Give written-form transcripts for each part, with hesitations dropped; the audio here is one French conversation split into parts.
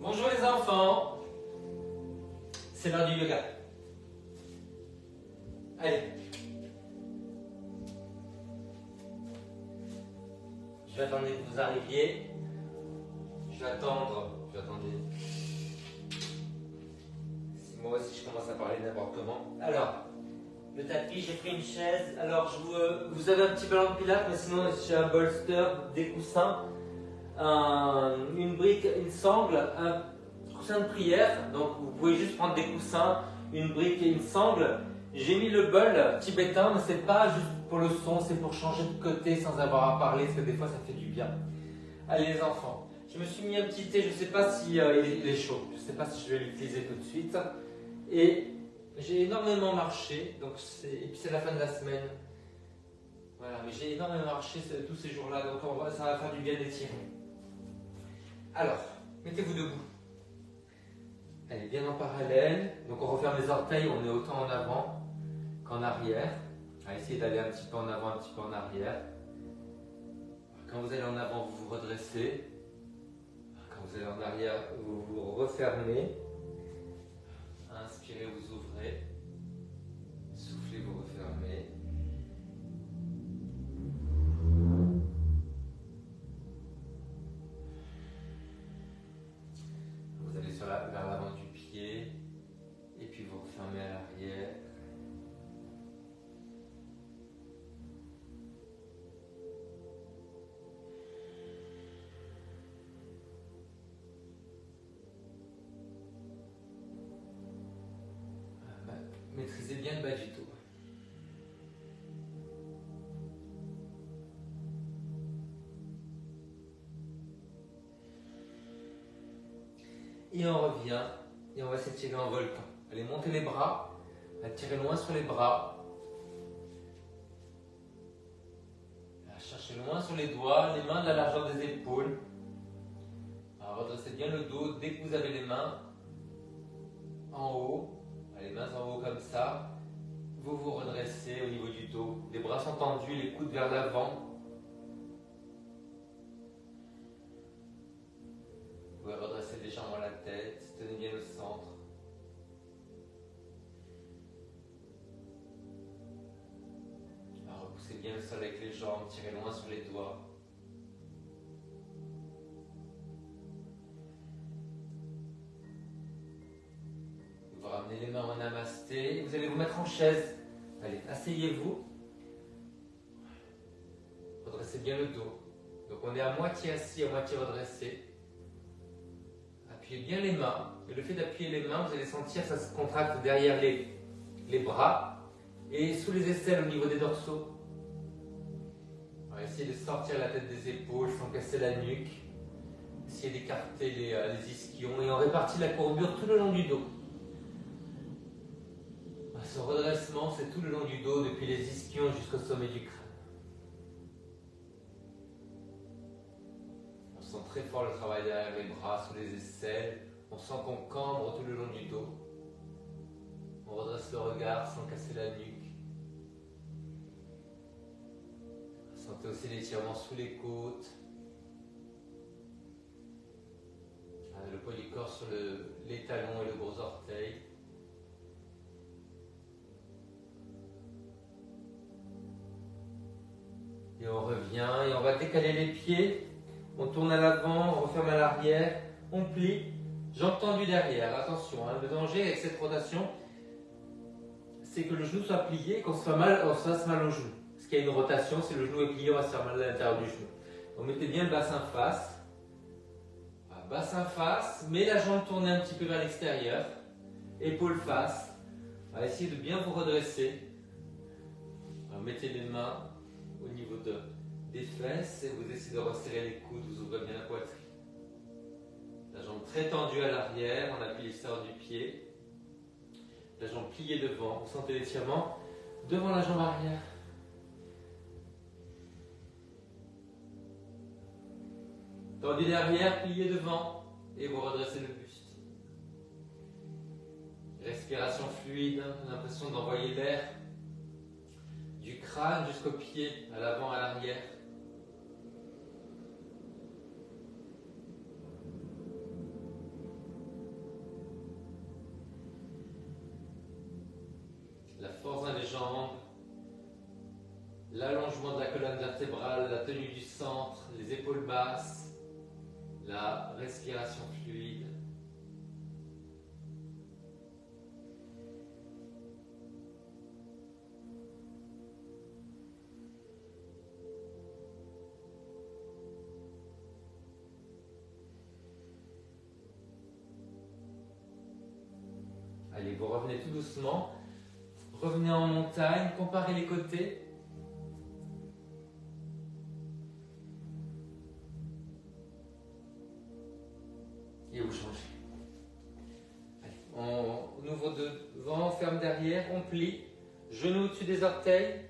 Bonjour les enfants, c'est l'heure du yoga. Allez. Je vais attendre que vous arriviez. Je vais attendre. Si moi aussi je commence à parler n'importe comment. Alors, le tapis, j'ai pris une chaise. Alors, vous avez un petit ballon de pilates, mais sinon j'ai un bolster, des coussins, une brique, une sangle, un coussin de prière. Donc, vous pouvez juste prendre des coussins, une brique et une sangle. J'ai mis le bol tibétain, mais c'est pas juste pour le son, c'est pour changer de côté sans avoir à parler, parce que des fois ça fait du bien. Allez les enfants, je me suis mis un petit thé, je sais pas si il est chaud, je sais pas si je vais l'utiliser tout de suite. Et j'ai énormément marché, et puis c'est la fin de la semaine. Voilà, mais j'ai énormément marché tous ces jours-là, donc ça va faire du bien d'étirer. Alors, mettez-vous debout. Allez, bien en parallèle. Donc on referme les orteils, on est autant en avant qu'en arrière. Allez, essayez d'aller un petit peu en avant, un petit peu en arrière. Quand vous allez en avant, vous vous redressez. Quand vous allez en arrière, vous vous refermez. Inspirez, vous ouvrez. Soufflez, vous refermez. Vous allez vers l'avant du pied. Et puis vous refermez à l'arrière. Maîtrisez bien le bas du dos. Et on revient et on va s'étirer en volcan. Allez, montez les bras, tirez loin sur les bras. Cherchez loin sur les doigts, les mains de la largeur des épaules. Alors, redressez bien le dos dès que vous avez les mains en haut. Les mains en haut comme ça. Vous vous redressez au niveau du dos. Les bras sont tendus, les coudes vers l'avant. Vous pouvez redresser légèrement la tête, tenez bien le centre. Alors, repoussez bien le sol avec les jambes, tirez loin sur les doigts. Vous ramenez les mains en namasté et vous allez vous mettre en chaise. Allez, asseyez-vous. Redressez bien le dos. Donc on est à moitié assis, à moitié redressé. Appuyez bien les mains. Et le fait d'appuyer les mains, vous allez sentir ça se contracte derrière les bras et sous les aisselles au niveau des dorsaux. On va essayer de sortir la tête des épaules sans casser la nuque. Essayez d'écarter les ischions et on répartit la courbure tout le long du dos. Ce redressement, c'est tout le long du dos, depuis les ischions jusqu'au sommet du crâne. On sent très fort le travail derrière les bras, sous les aisselles. On sent qu'on cambre tout le long du dos. On redresse le regard sans casser la nuque. Sentez aussi l'étirement sous les côtes. Le poids du corps sur les talons et le gros orteil. Et on revient et on va décaler les pieds. On tourne à l'avant, on referme à l'arrière, on plie. Jambes tendues derrière. Attention, le danger avec cette rotation, c'est que le genou soit plié et qu'on se fasse mal au genou. Parce qu'il y a une rotation, si le genou est plié, on va se faire mal à l'intérieur du genou. Donc mettez bien le bassin face. Voilà, bassin face, mais la jambe tournée un petit peu vers l'extérieur. Épaule face. Voilà, essayez de bien vous redresser. Alors, mettez les mains au niveau des fesses et vous essayez de resserrer les coudes, vous ouvrez bien la poitrine. La jambe très tendue à l'arrière, on appuie l'extérieur du pied. La jambe pliée devant, vous sentez l'étirement devant la jambe arrière. Tendu derrière, plié devant et vous redressez le buste. Respiration fluide, l'impression d'envoyer l'air du crâne jusqu'au pied, à l'avant, à l'arrière. jambes, l'allongement de la colonne vertébrale, la tenue du centre, les épaules basses, la respiration fluide. Allez, vous revenez tout doucement, revenez en montagne, comparez les côtés. Et vous changez. Allez, on ouvre devant, on ferme derrière, on plie, genoux au-dessus des orteils,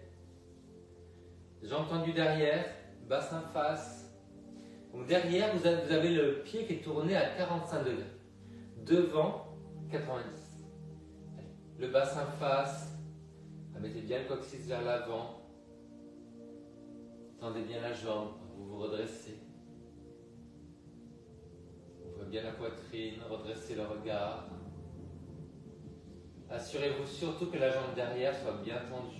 jambes tendues derrière, bassin face. Donc derrière, vous avez le pied qui est tourné à 45 degrés. Devant, 90. Le bassin face, mettez bien le coccyx vers l'avant, tendez bien la jambe, vous vous redressez. Ouvrez bien la poitrine, redressez le regard. Assurez-vous surtout que la jambe derrière soit bien tendue.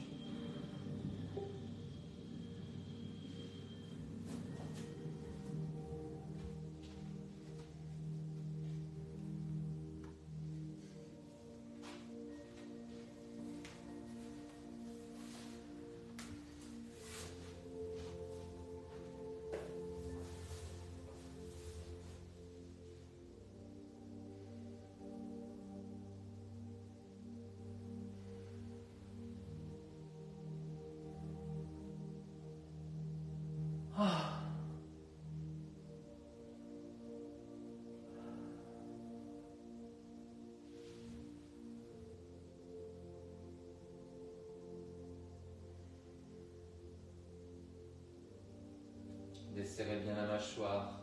Desserrez bien la mâchoire,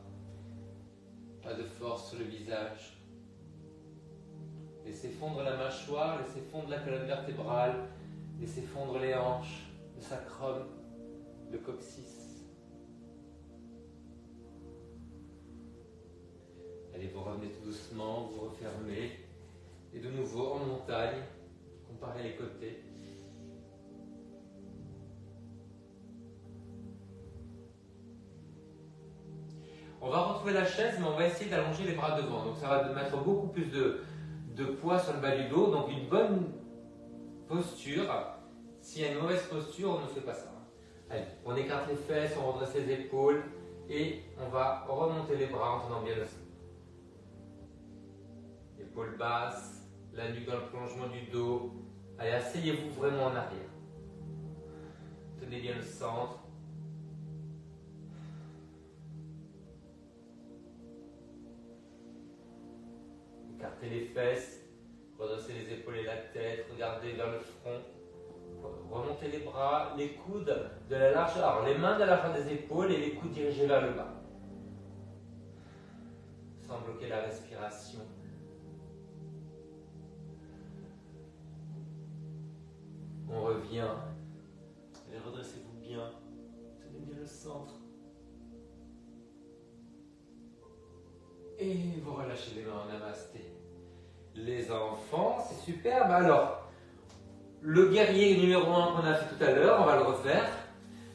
pas de force sur le visage. Laissez fondre la mâchoire, laissez fondre la colonne vertébrale, laissez fondre les hanches, le sacrum, le coccyx. Allez, vous revenez tout doucement, vous refermez. Et de nouveau en montagne, comparez les côtés. On va retrouver la chaise, mais on va essayer d'allonger les bras devant. Donc ça va mettre beaucoup plus de poids sur le bas du dos. Donc une bonne posture. S'il y a une mauvaise posture, on ne fait pas ça. Allez, on écarte les fesses, on redresse les épaules et on va remonter les bras en tenant bien le sol. Épaules basses, la nuque dans le prolongement du dos. Allez, asseyez-vous vraiment en arrière. Tenez bien le centre. Écartez les fesses, redressez les épaules et la tête, regardez vers le front, remontez les bras, les coudes de la largeur, alors les mains de la largeur des épaules et les coudes dirigés vers le bas. Sans bloquer la respiration. On revient. Allez, redressez-vous bien. Tenez bien le centre. Et vous relâchez les mains en namasté. Les enfants, c'est superbe. Alors, le guerrier numéro 1 qu'on a fait tout à l'heure, on va le refaire.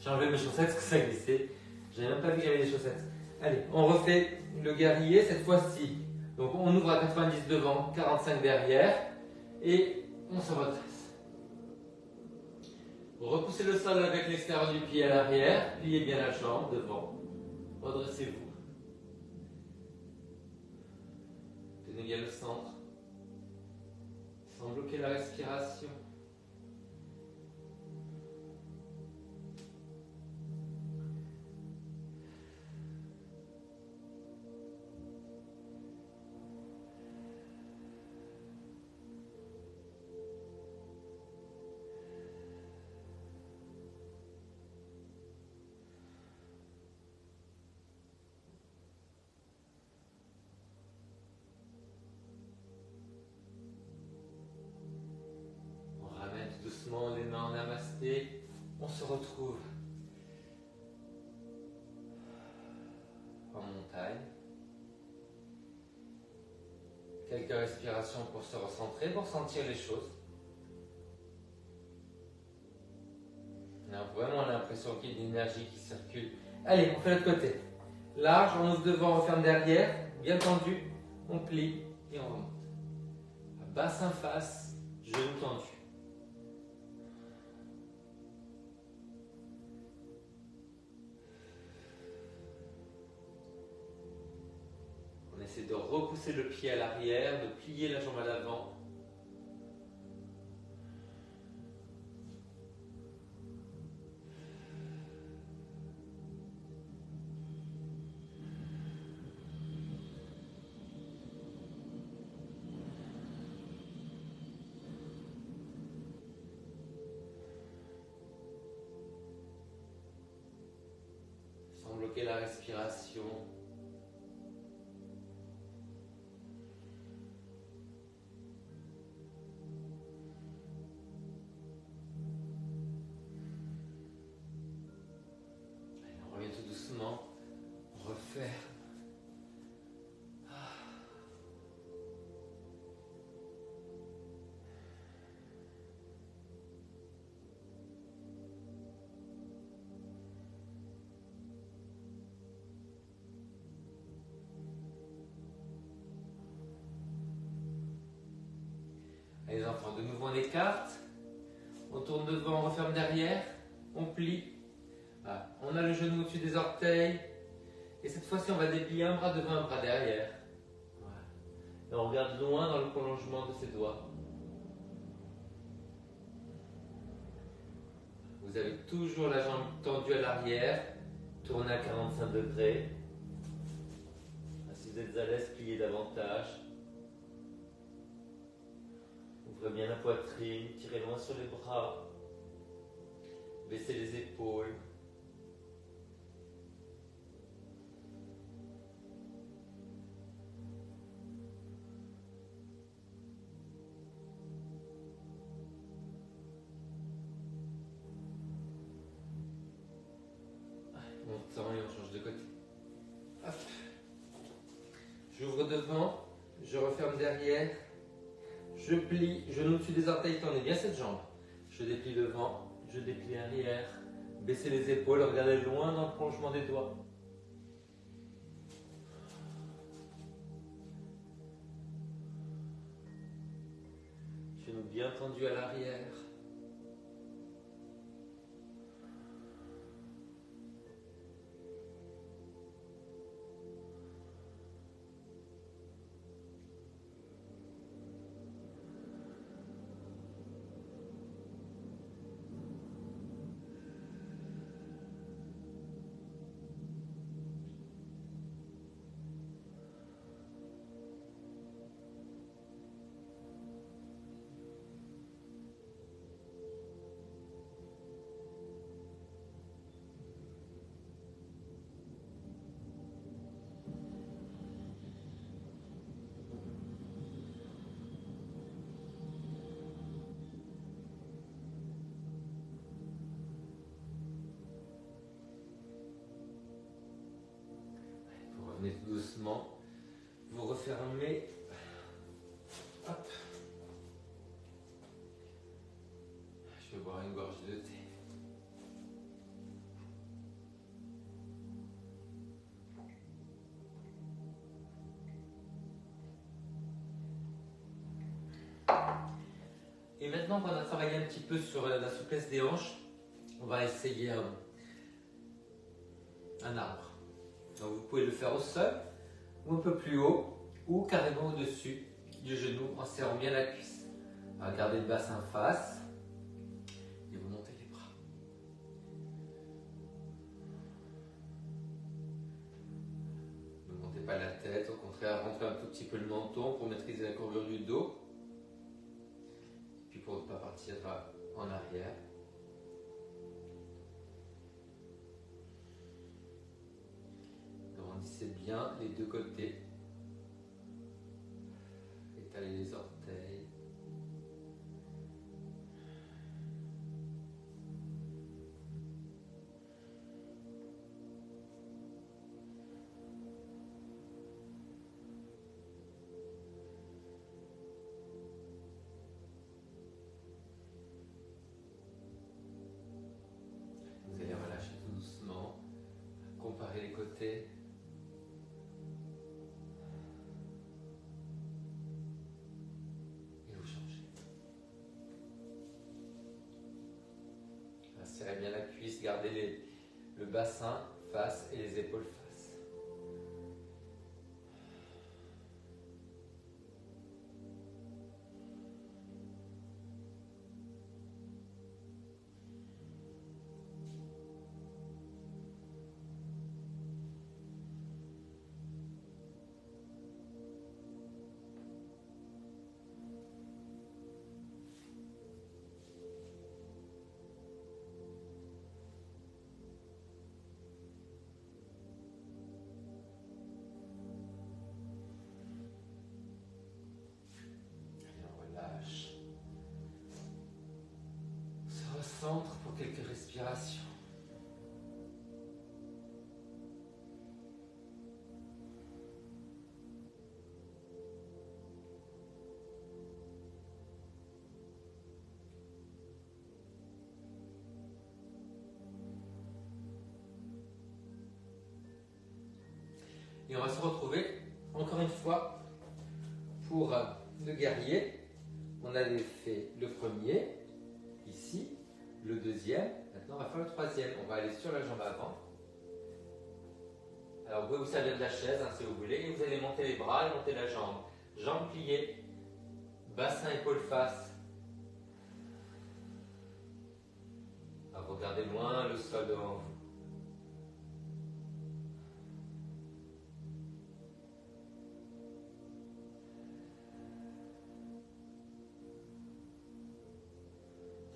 J'ai enlevé mes chaussettes parce que ça glissait. J'ai même pas vu qu'il y avait des chaussettes. Allez, on refait le guerrier cette fois-ci. Donc on ouvre à 90 devant, 45 derrière. Et on se redresse. Repoussez le sol avec l'extérieur du pied à l'arrière. Pliez bien la jambe devant. Redressez-vous. Tenez bien le centre, sans bloquer la respiration. Doucement les mains en namasté, on se retrouve en montagne. Quelques respirations pour se recentrer, pour sentir les choses. l'impression qu'il y a une énergie qui circule. Allez, on fait l'autre côté. Large, on ouvre devant, on ferme derrière, bien tendu, on plie et on remonte. Bassin face, genou tendu. On essaie de repousser le pied à l'arrière, de plier la jambe à l'avant. Sans bloquer la respiration. Refaire. Les enfants, de nouveau on écarte, on tourne devant, on referme derrière, on plie. Voilà. On a le genou au-dessus des orteils. Et cette fois-ci, on va déplier un bras devant, un bras derrière. Voilà. Et on regarde loin dans le prolongement de ses doigts. Vous avez toujours la jambe tendue à l'arrière, tournez à 45 degrés. Si vous êtes à l'aise, pliez davantage. Ouvrez bien la poitrine, tirez loin sur les bras. Baissez les épaules. On tend et on change de côté. Hop. J'ouvre devant, je referme derrière, je plie, genou au-dessus des orteils, tendez bien cette jambe. Je déplie devant, je déplie arrière, baissez les épaules, regardez loin dans le prolongement des doigts. Genou bien tendu à l'arrière. Tout doucement, vous refermez. Hop. Je vais boire une gorgée de thé. Et maintenant qu'on a travaillé un petit peu sur la souplesse des hanches, on va essayer un arbre. Donc vous pouvez le faire au sol, ou un peu plus haut, ou carrément au-dessus du genou en serrant bien la cuisse. Alors, gardez le bassin face et vous montez les bras. Ne montez pas la tête, au contraire, rentrez un tout petit peu le menton pour maîtriser la courbure du dos. Puis pour ne pas partir en arrière. Grandissez bien les deux côtés. Étalez les orteils. Vous allez remontez. Et vous changez. Serrez bien la cuisse, gardez le bassin face et les épaules face. Centre pour quelques respirations. Et on va se retrouver encore une fois pour le guerrier. On avait fait le premier ici. Le deuxième, maintenant on va faire le troisième. On va aller sur la jambe avant. Alors vous pouvez vous servir de la chaise si vous voulez. Et vous allez monter les bras et monter la jambe. Jambes pliées, bassin, épaule, face. Alors regardez loin le sol devant vous.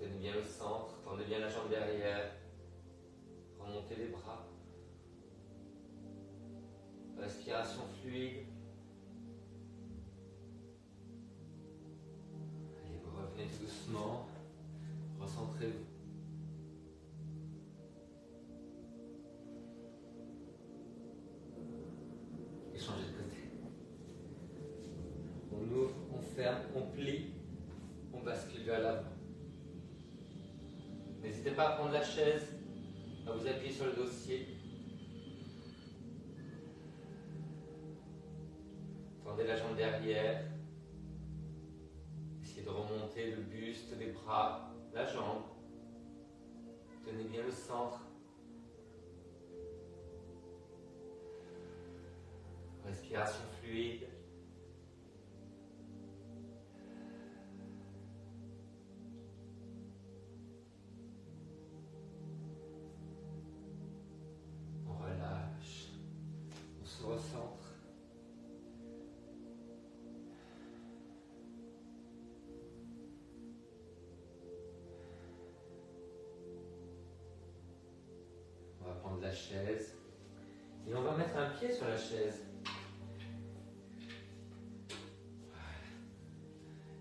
Tenez bien le centre, tendez bien la jambe derrière, remontez les bras. Respiration fluide. Allez, vous revenez tout doucement, recentrez-vous. Et changez de côté. On ouvre, on ferme, on plie, on bascule vers l'avant. N'hésitez pas à prendre la chaise, à vous appuyer sur le dossier. Tendez la jambe derrière. Essayez de remonter le buste, les bras, la jambe. Tenez bien le centre. Respiration fluide. Recentre. On va prendre la chaise et on va mettre un pied sur la chaise.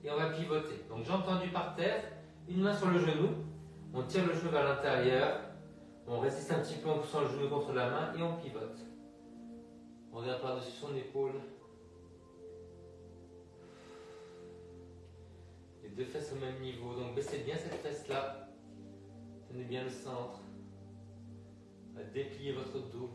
Et on va pivoter. Donc jambes tendues par terre, une main sur le genou, on tire le genou vers l'intérieur, on résiste un petit peu en poussant le genou contre la main et on pivote. On revient par-dessus son épaule. Les deux fesses au même niveau. Donc baissez bien cette fesse-là. Tenez bien le centre. Dépliez votre dos.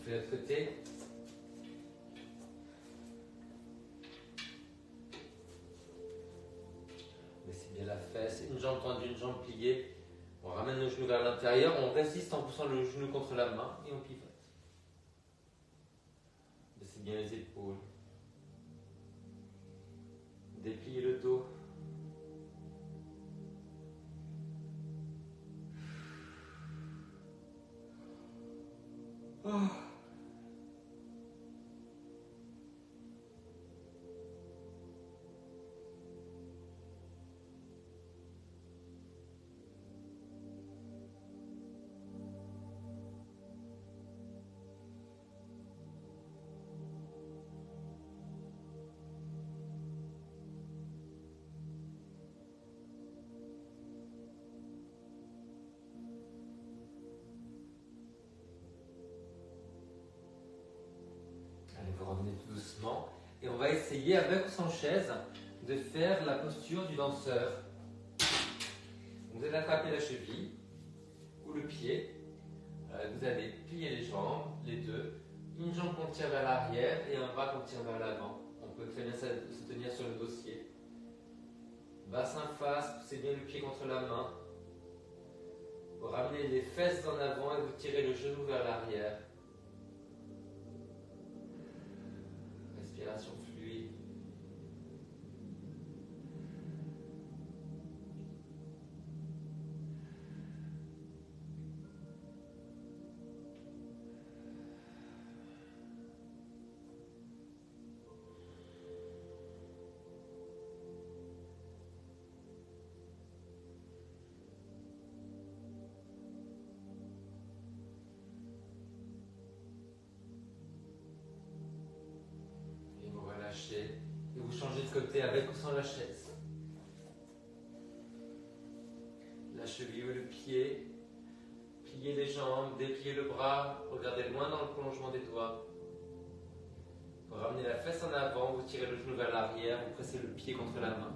De l'autre côté. Laissez bien la fesse, une jambe tendue, une jambe pliée. On ramène le genou vers l'intérieur, on résiste en poussant le genou contre la main et on pivote. Laissez bien les épaules. Dépliez le dos. Oh. vous revenez tout doucement. Et on va essayer avec ou sans chaise de faire la posture du danseur. Vous allez attraper la cheville ou le pied. Vous allez plier les jambes, les deux. Une jambe qu'on tire vers l'arrière et un bras qu'on tire vers l'avant. On peut très bien se tenir sur le dossier. Bassin face, poussez bien le pied contre la main. Vous ramenez les fesses en avant et vous tirez le genou vers l'arrière. Respiration fluide. Et vous changez de côté avec ou sans la chaise. La cheville ou le pied. Pliez les jambes, dépliez le bras. Regardez loin dans le prolongement des doigts. Vous ramenez la fesse en avant, vous tirez le genou vers l'arrière, vous pressez le pied contre la main.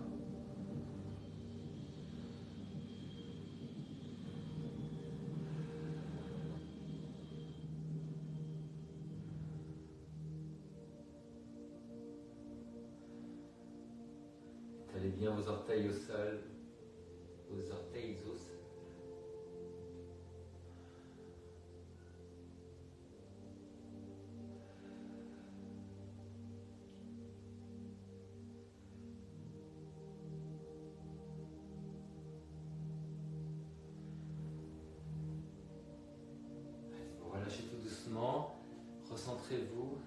Allez bien vos orteils au sol, vos orteils au sol. Relâchez tout doucement, recentrez-vous.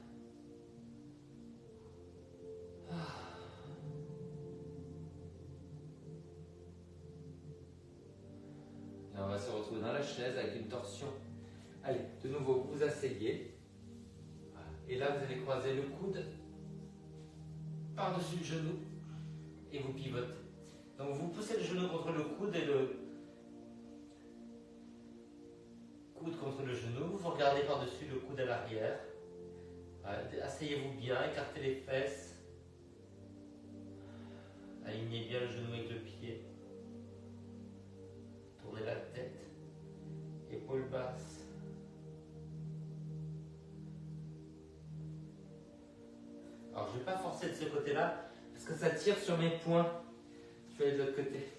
Et on va se retrouver dans la chaise avec une torsion. Allez, de nouveau, vous asseyez. Et là, vous allez croiser le coude par-dessus le genou et vous pivotez. Donc vous poussez le genou contre le coude et le coude contre le genou. Vous regardez par-dessus le coude à l'arrière. Asseyez-vous bien, écartez les fesses. Alignez bien le genou avec le pied. Tournez la tête. Épaules basses. Alors je ne vais pas forcer de ce côté-là parce que ça tire sur mes poings. Je vais aller de l'autre côté.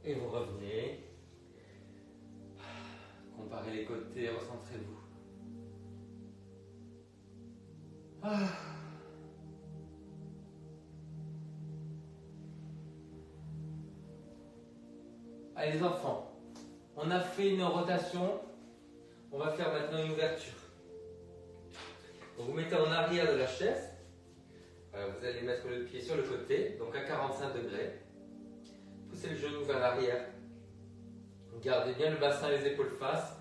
Et vous revenez. Comparez les côtés, recentrez-vous. Allez les enfants, on a fait une rotation. On va faire maintenant une ouverture. Donc vous mettez en arrière de la chaise. Vous allez mettre le pied sur le côté, donc à 45 degrés. Poussez le genou vers l'arrière. Gardez bien le bassin et les épaules face.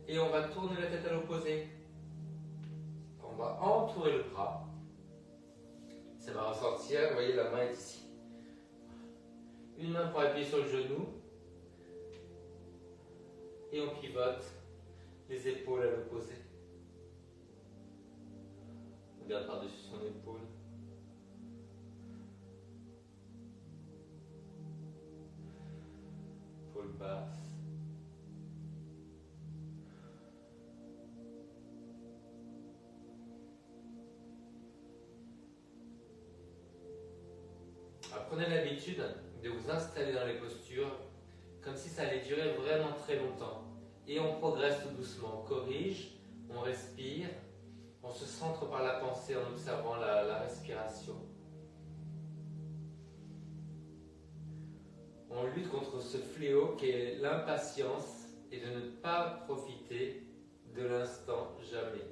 Et on va tourner la tête à l'opposé. On va entourer le bras. Ça va ressortir. Vous voyez, la main est ici. Une main pour appuyer sur le genou. Et on pivote les épaules à l'opposé. On regarde par-dessus son épaule. Épaule basse. Alors, prenez l'habitude de vous installer dans les postures comme si ça allait durer vraiment très longtemps. Et on progresse tout doucement, on corrige, on respire, on se centre par la pensée en observant la respiration. On lutte contre ce fléau qui est l'impatience et de ne pas profiter de l'instant jamais.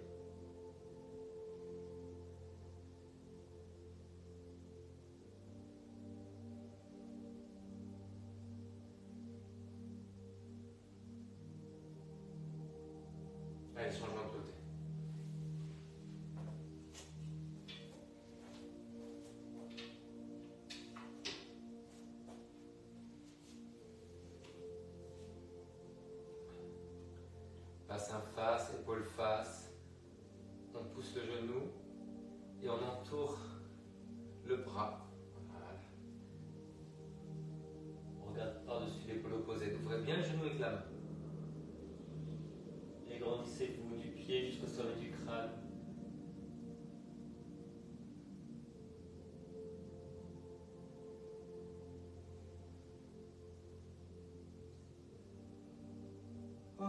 bassin face, épaule face. On pousse le genou et on entoure le bras. Voilà. On regarde par-dessus l'épaule opposée. Ouvrez bien le genou avec la main. Et grandissez-vous du pied jusqu'au sommet du crâne. Oh.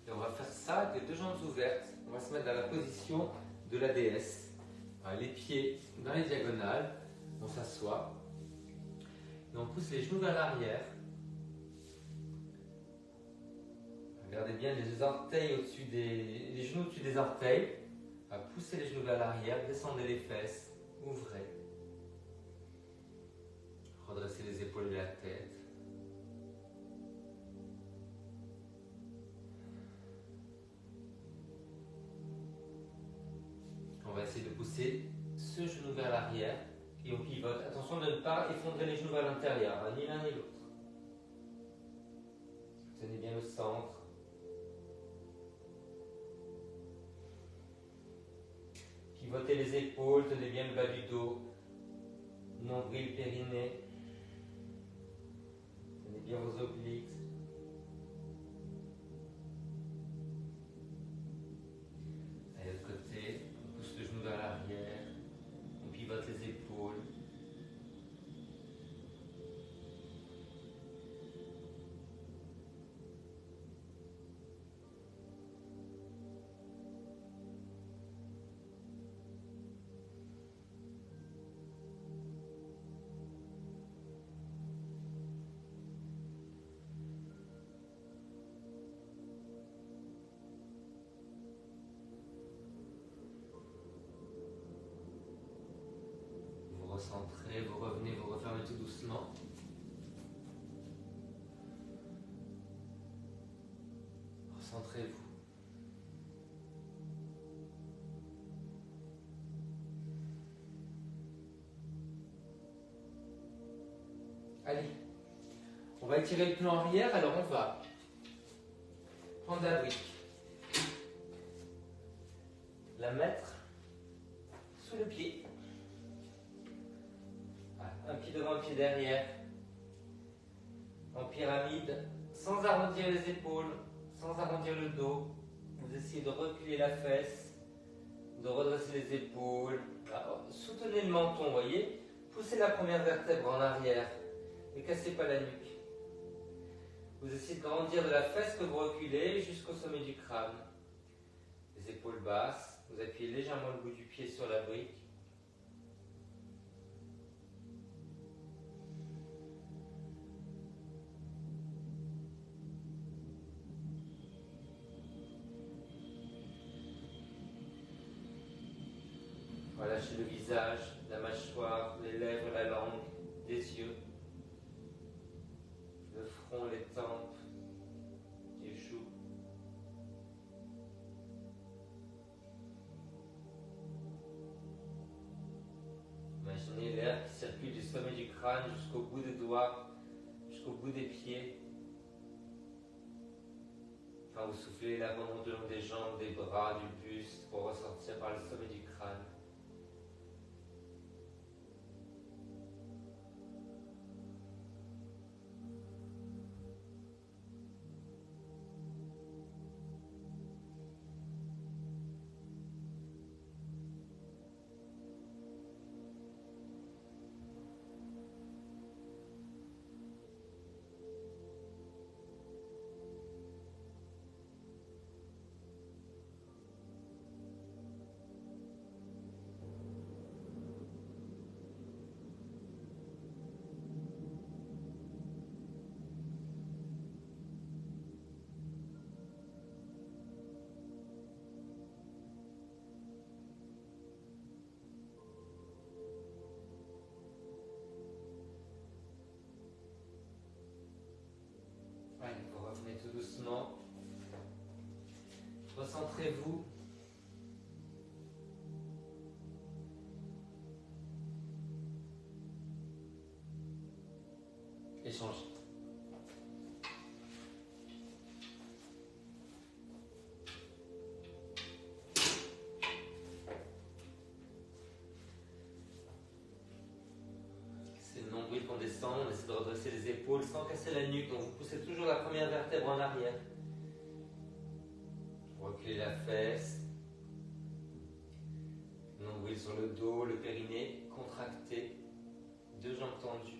Et on va faire ça avec les deux jambes ouvertes. On va se mettre dans la position de la déesse. Les pieds dans les diagonales. On s'assoit. Et on pousse les genoux vers l'arrière. Regardez bien les orteils au-dessus les genoux au-dessus des orteils. Poussez les genoux vers l'arrière. Descendez les fesses. Ouvrez. Redressez les épaules et la tête. On va essayer de pousser ce genou vers l'arrière et on pivote. Attention de ne pas effondrer les genoux vers l'intérieur, ni l'un ni l'autre. Tenez bien le centre. Pivotez les épaules, tenez bien le bas du dos. Nombril, périnée. Tenez bien vos obliques. À l'autre côté, on pousse le genou vers l'arrière. On pivote les épaules. Recentrez, vous revenez, vous refermez tout doucement. Recentrez-vous. Allez, on va étirer le plan arrière, alors on va prendre la brique, la mettre sous le pied. Un pied devant, un pied derrière, en pyramide, sans arrondir les épaules, sans arrondir le dos. Vous essayez de reculer la fesse, de redresser les épaules. Alors, soutenez le menton, voyez. Poussez la première vertèbre en arrière, ne cassez pas la nuque. Vous essayez de grandir de la fesse que vous reculez jusqu'au sommet du crâne. Les épaules basses, vous appuyez légèrement le bout du pied sur la brique. Relâchez le visage, la mâchoire, les lèvres, la langue, les yeux, le front, les tempes, les joues. Imaginez l'air qui circule du sommet du crâne jusqu'au bout des doigts, jusqu'au bout des pieds. Quand vous soufflez, l'air remonte le long des jambes, des bras, du buste pour ressortir par le sommet du crâne. Concentrez-vous. Échangez. C'est le nombril qu'on descend, on essaie de redresser les épaules sans casser la nuque. Donc vous poussez toujours la première vertèbre en arrière. Reculez la fesse. Nombril sur le dos, le périnée contracté. Deux jambes tendues.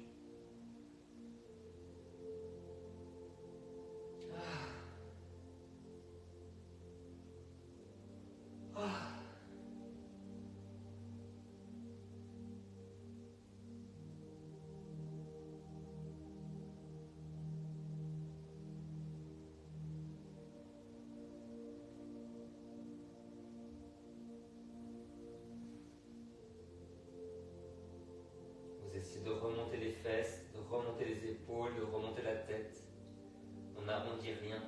Vous essayez de remonter les fesses, de remonter les épaules, de remonter la tête. On n'arrondit rien.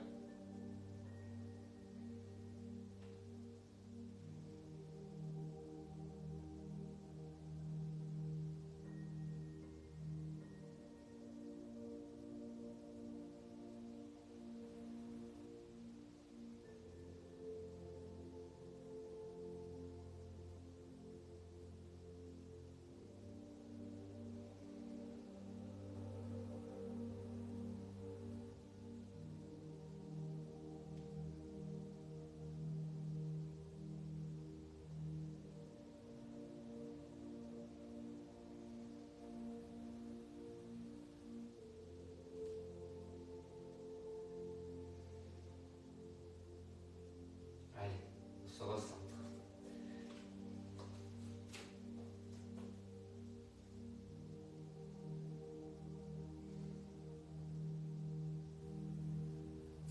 Allez, on se recentre.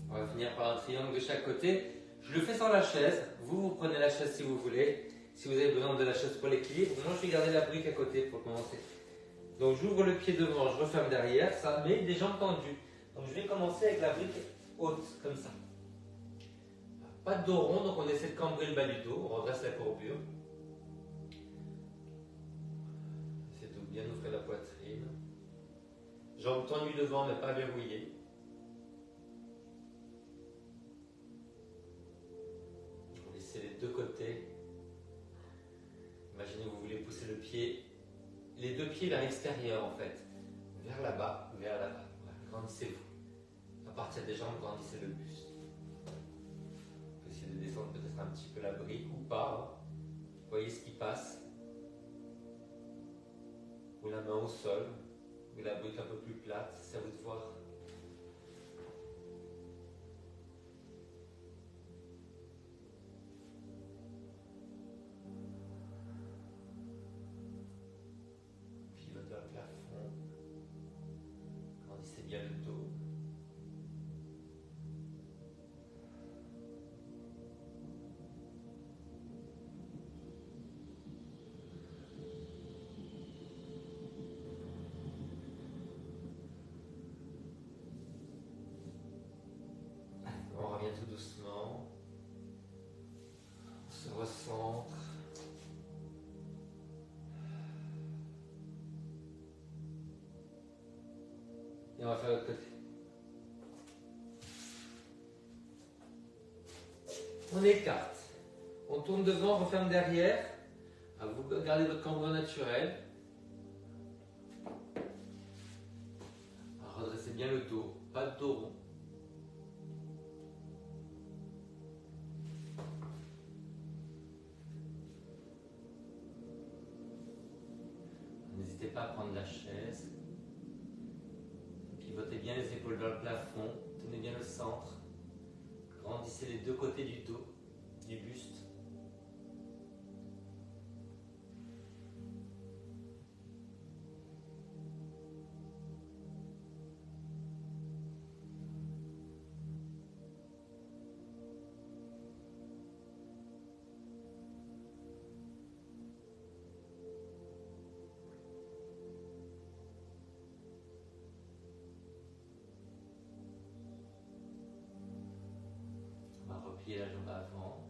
On va finir par un triangle de chaque côté. Je le fais sans la chaise. Vous prenez la chaise si vous voulez. Si vous avez besoin de la chaise pour l'équilibre. Moi, je vais garder la brique à côté pour commencer. Donc, j'ouvre le pied devant, je referme derrière. Ça met des jambes tendues. Donc, je vais commencer avec la brique haute, comme ça. Pas de dos rond, donc on essaie de cambrer le bas du dos. On redresse la courbure. Essayez de bien ouvrir la poitrine. Jambes tendues devant, mais pas verrouillées. On laisse les deux côtés. Imaginez que vous voulez pousser le pied, les deux pieds vers l'extérieur en fait. Vers là-bas, vers là-bas. Voilà, grandissez-vous. À partir des jambes, grandissez le buste. Vous pouvez essayer de descendre peut-être un petit peu la brique ou pas. Voyez ce qui passe. Ou la main au sol. Ou la brique un peu plus plate. C'est à vous de voir. Pivotez le plafond. Grandissez bien le dos. On revient tout doucement. On se recentre. Et on va faire l'autre côté. On écarte. On tourne devant, on referme derrière. À vous gardez votre cambrure naturelle. Redressez bien le dos, pas de dos rond. N'hésitez pas à prendre la chaise. Pivotez bien les épaules vers le plafond. Tenez bien le centre. Grandissez les deux côtés du dos, du buste. On va replier la jambe avant.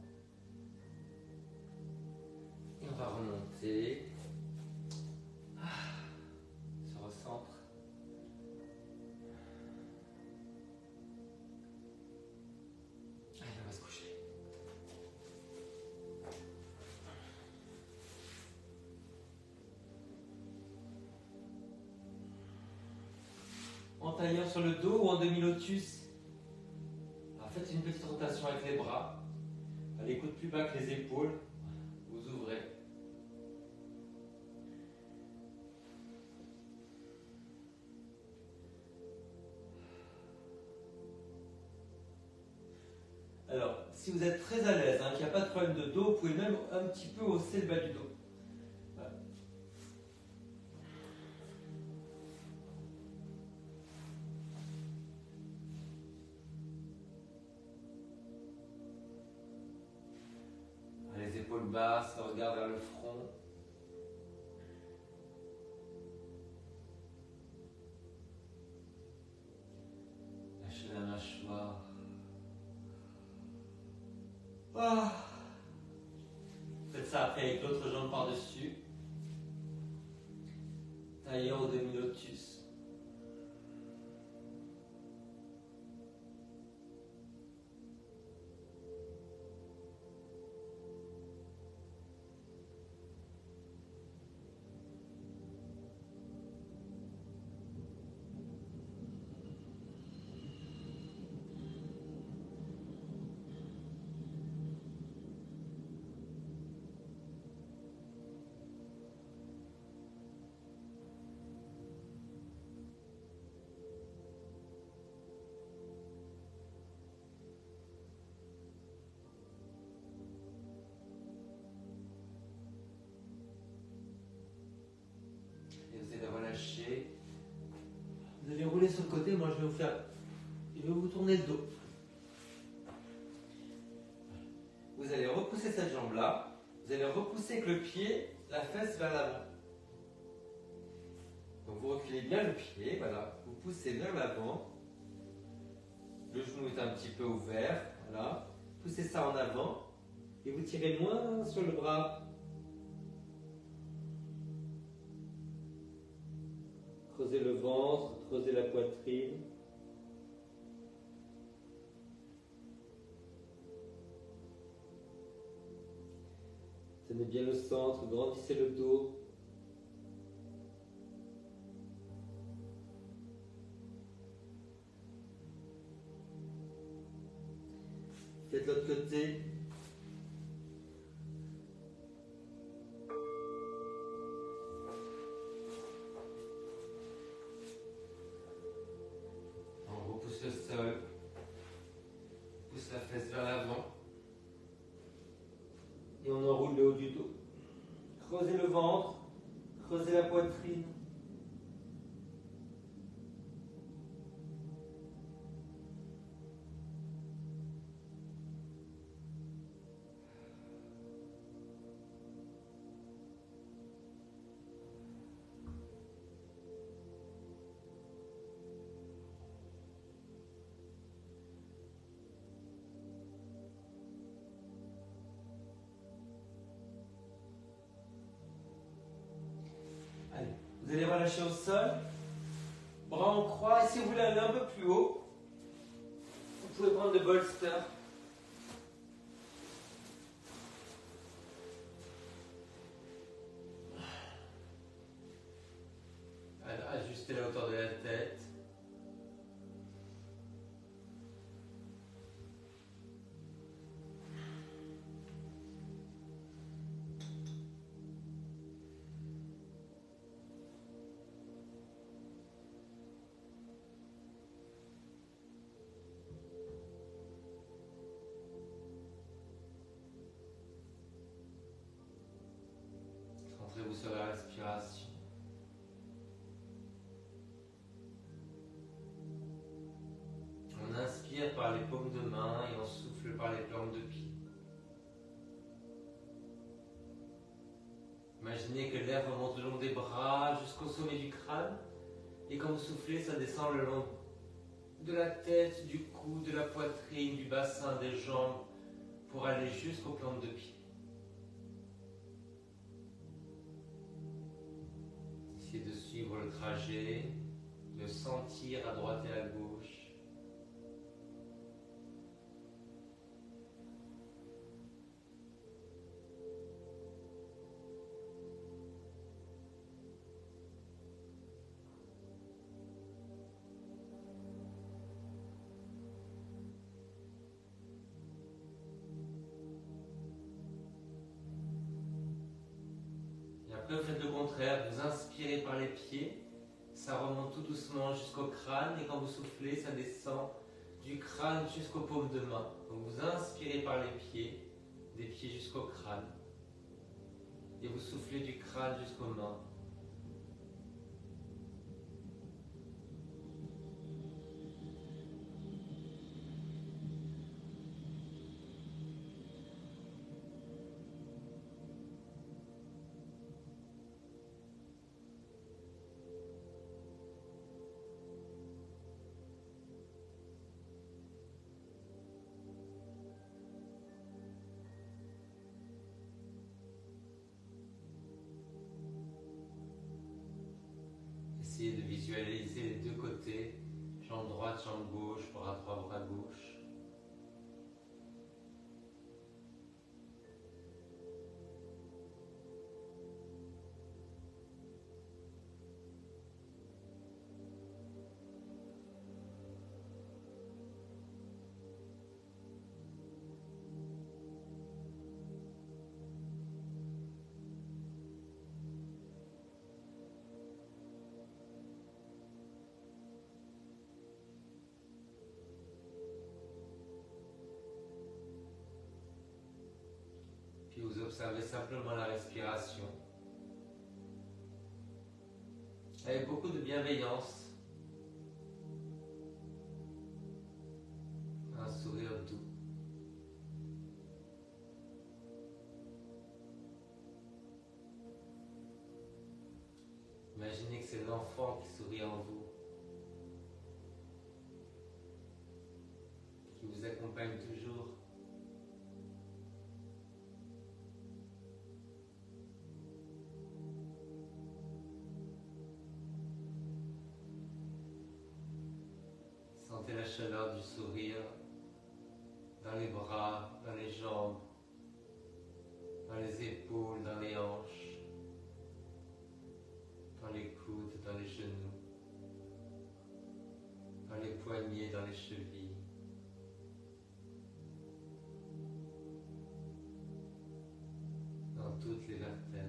côté. Se recentre. Allez, on va se coucher. En tailleur sur le dos ou en demi-lotus. Alors faites une petite rotation avec les bras. Les coudes plus bas que les épaules. Vous ouvrez. Alors, si vous êtes très à l'aise, qu'il n'y a pas de problème de dos, vous pouvez même un petit peu hausser le bas du dos. Voilà. Les épaules basses, le regard vers le front. Lâchez la mâchoire. Ah. Faites ça après avec l'autre jambe par-dessus. Tailleur au demi-lotus. Vous allez rouler sur le côté, moi je vais vous tourner le dos. Vous allez repousser cette jambe-là, vous allez repousser avec le pied, la fesse vers l'avant. Donc vous reculez bien le pied, voilà, vous poussez vers l'avant. Le genou est un petit peu ouvert, voilà. Poussez ça en avant et vous tirez loin sur le bras. Creusez le ventre, creusez la poitrine. Tenez bien le centre, grandissez le dos. Faites l'autre côté. On repousse le sol. Pousse la fesse vers l'avant. Et on enroule le haut du dos. Creusez le ventre, creusez la poitrine. Vous allez relâcher au sol, bras en croix, et si vous voulez aller un peu plus haut, vous pouvez prendre le bolster. Ajustez la hauteur de la tête. Centrez-vous sur la respiration. On inspire par les paumes de main et on souffle par les plantes de pied. Imaginez que l'air remonte le long des bras jusqu'au sommet du crâne et quand vous soufflez, ça descend le long de la tête, du cou, de la poitrine, du bassin, des jambes pour aller jusqu'aux plantes de pied. Essayez de suivre le trajet, de sentir à droite et à gauche. Après, vous faites le contraire, vous inspirez par les pieds, ça remonte tout doucement jusqu'au crâne et quand vous soufflez, ça descend du crâne jusqu'aux paumes de main. Donc vous inspirez par les pieds, des pieds jusqu'au crâne et vous soufflez du crâne jusqu'aux mains. Essayez de visualiser les deux côtés, jambe droite, jambe gauche, bras droit, bras gauche. Puis vous observez simplement la respiration. Avec beaucoup de bienveillance. Un sourire doux. Imaginez que c'est l'enfant qui sourit en vous, qui vous accompagne toujours. Sentez la chaleur du sourire dans les bras, dans les jambes, dans les épaules, dans les hanches, dans les coudes, dans les genoux, dans les poignets, dans les chevilles. Dans toutes les vertèbres.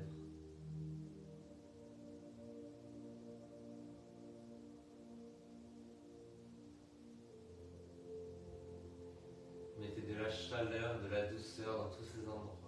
Mettez de la chaleur, de la douceur dans tous ces endroits.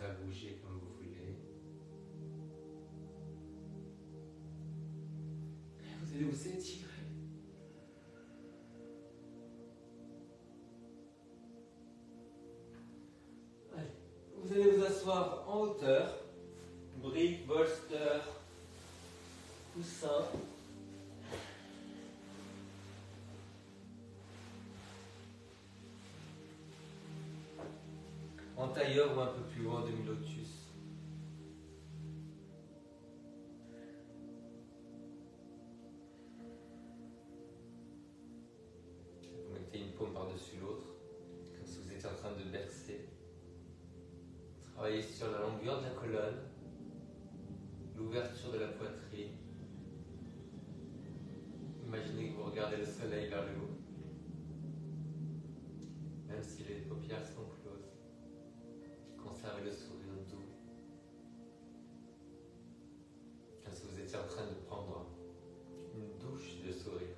À bouger comme vous voulez. Vous allez vous étirer. Allez. Vous allez vous asseoir en hauteur. Brique, bolster, coussin. En tailleur ou un peu plus haut en demi-lotus. Vous mettez une paume par-dessus l'autre, comme si vous étiez en train de bercer. Travaillez sur la longueur de la colonne, l'ouverture de la poitrine. Imaginez que vous regardez le soleil vers le haut. si les paupières sont closes, conservez le sourire doux, comme si vous étiez en train de prendre une douche de sourire.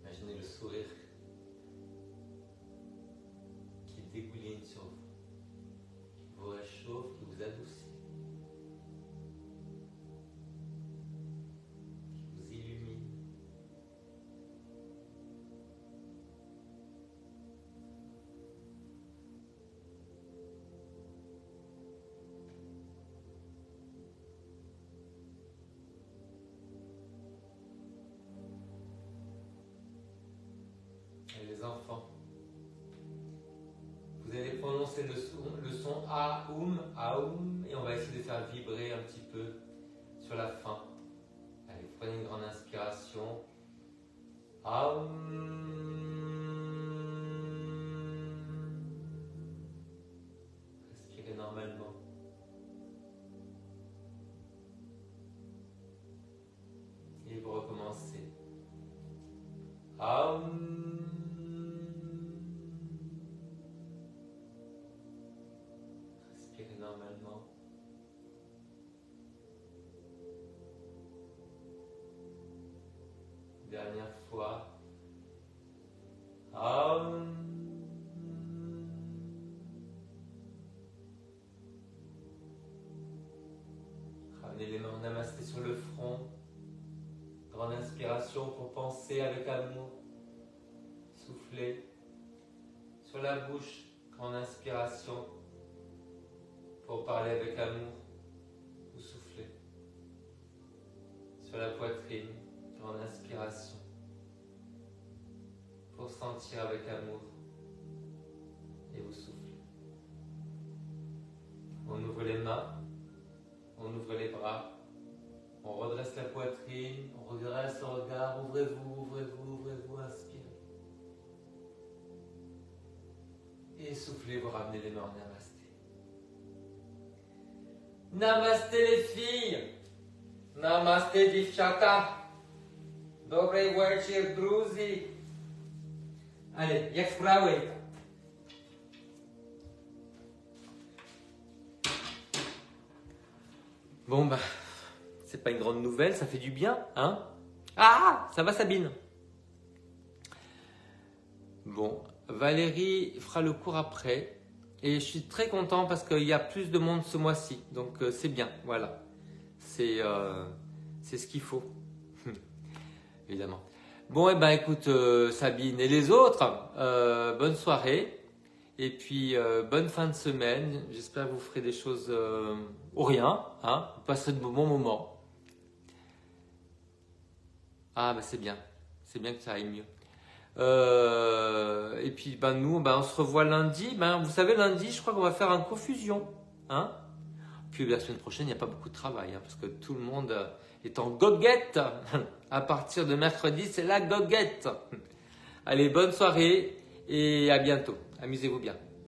Imaginez le sourire qui dégouline sur vous, qui vous réchauffe, qui vous adoucit, qui vous illumine. Et les enfants, vous allez prononcer le son Aoum, et on va essayer de faire vibrer un petit peu sur la fin. Allez, prenez une grande inspiration. Aoum. Respirez normalement. Et vous recommencez. Aoum. Normalement. Dernière fois. Ramenez les mains en namasté sur le front. Grande inspiration pour penser avec amour. Soufflez. Sur la bouche, grande inspiration. Pour parler avec amour, vous soufflez. Sur la poitrine, grande inspiration. Pour sentir avec amour, et vous soufflez. On ouvre les mains, on ouvre les bras, on redresse la poitrine, on redresse le regard, ouvrez-vous, ouvrez-vous, ouvrez-vous, inspirez. Et soufflez, vous ramenez les mains en namasté. Namasté les filles, namasté divchata, dobry wieczór druzy. Allez, jak sprawy? Bon bah, c'est pas une grande nouvelle, ça fait du bien, hein? Ah, ça va Sabine? Bon, Valérie fera le cours après. Et je suis très content parce qu'il y a plus de monde ce mois-ci. Donc c'est bien, voilà. C'est ce qu'il faut. Évidemment. Bon, et ben écoute Sabine et les autres, bonne soirée. Et puis bonne fin de semaine. J'espère que vous ferez des choses ou rien. Hein, vous passerez de bons moments. Ah ben c'est bien. C'est bien que ça aille mieux. Et puis ben nous on se revoit lundi. Vous savez lundi je crois qu'on va faire un confusion, hein. Puis la semaine prochaine il n'y a pas beaucoup de travail, hein, parce que tout le monde est en goguette. À partir de mercredi c'est la goguette. Allez, bonne soirée et à bientôt. Amusez-vous bien.